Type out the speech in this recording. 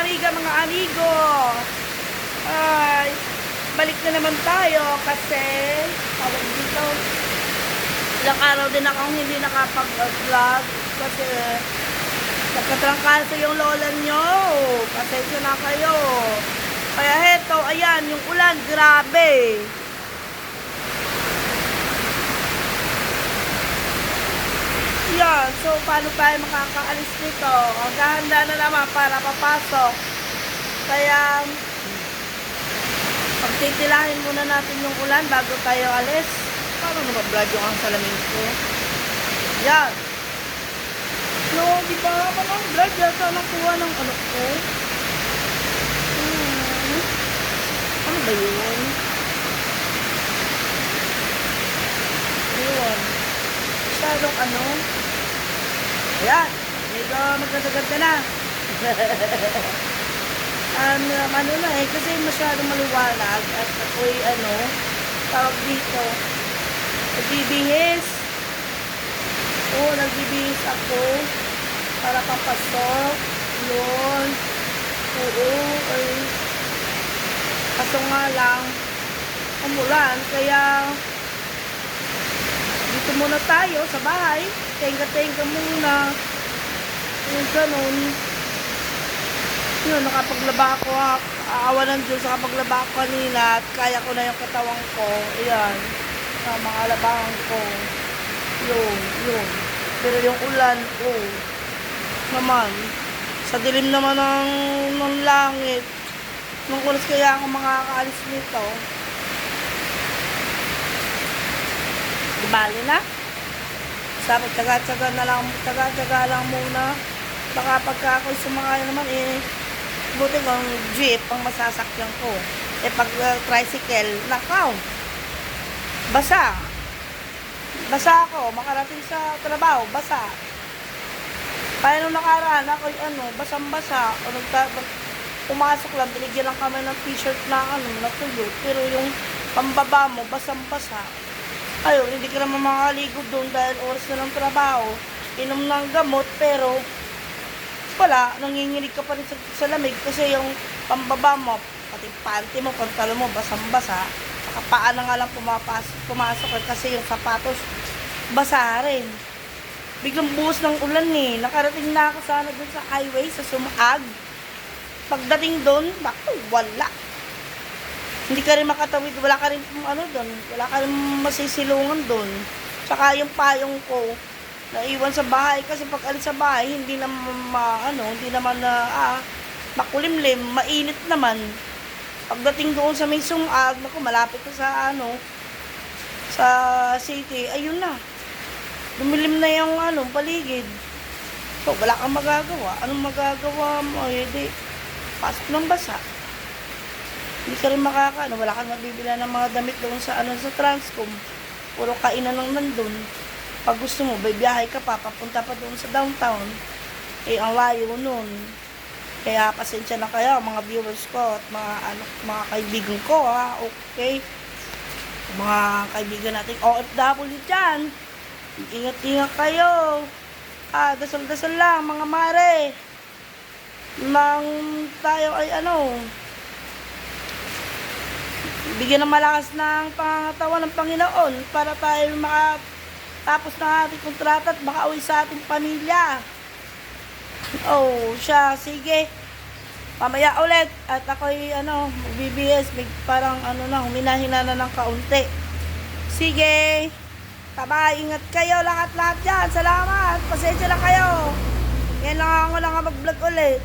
amiga, mga amigo. Ay, balik na naman tayo kasi tawag dito. Ilang araw din akong hindi nakapag-vlog kasi nagkatrangkaso yung lola nyo. Pasensya na kayo. Kaya heto, ayan, yung ulan, grabe. Yan, so paano tayo makakaalis nito? Ang gahanda na naman para papasok. Kaya pagtitilahin muna natin yung ulan bago tayo alis. Paano naman-vlog yung ang salamin ko? Yan. No, di ba? Parang vlog yata nakuha ng ano ko. Ano ba yun? Ayun. Masyadong ano? Ayan. Medyo magkasagad na. Ano na eh, kasi masyadong maliwanag at ako'y ano, tawag dito, nagbibihis. Oo, nagbibihis ako para papasok. Yun. Oo, ay. Kaso nga lang, umulan, kaya dito muna tayo sa bahay. Tenga-tenga muna. Yung ganun. Yun, nakapaglaba ako. Aawa ng Diyos, nakapaglaba ako kanina at kaya ko na yung katawan ko. Ayan. Mga labahan ko. Yun. Pero yung ulan, naman. Sa dilim naman ng langit. Nung oras kaya ako makakaalis nito. Ibali na. Sabi, tsaga-tsaga lang muna. Baka pagka ako'y sumakay naman, buti kong jeep ang masasakyan ko. Pag tricycle, nakaw. Basa. Basa ako, makarating sa trabaho, basa. Kaya nung nakaraan, ako'y basang-basa. Pumasok lang, binigyan lang kami ng t-shirt na natuyo. Pero yung pambaba mo, basang-basa. Ayun, hindi ka naman makaligo doon dahil oras na ng trabaho. Inom ng gamot, pero wala, nanginginig ka pa rin sa lamig kasi yung pambaba mo, pati panty mo, pantalo mo, basang-basa. Saka paa na nga lang pumasok kasi yung sapatos, basa rin. Biglang buhos ng ulan Nakarating na ako sana doon sa highway, sa Sumaag. Pagdating doon, wala. Hindi ka rin makatawid, wala ka rin doon, wala ka rin masisilungan doon. Tsaka yung payong ko, naiwan sa bahay kasi pag alis sa bahay, hindi naman makulimlim, mainit naman. Pagdating doon sa may Sumag, malapit na sa city, ayun na. Dumilim na yung paligid. So, wala kang magagawa. Anong magagawa mo? Hindi. Pasok ng basa. Hindi ka rin wala kang mabibila ng mga damit doon sa Transcom. Puro kainan lang nandun. Pag gusto mo, bibiyahe ka pa, papunta pa doon sa downtown. Ang layo nun. Kaya pasensya na kayo, mga viewers ko at mga kaibigan ko, okay? Mga kaibigan natin, OFW dyan. Ingat-ingat kayo. Dasal-dasal lang, mga mare. Nang tayo ay bigyan ng malakas ng pangatawan ng Panginoon para tayo makatapos ng ating kontrata at makauwi sa ating pamilya. Sige. Mamaya ulit at ako'y BBS, parang huminahina na ng kaunti. Sige. Bye, ingat kayo lahat-lahat dyan. Salamat. Pasensya lang kayo. Yan lang ako mag-vlog ulit.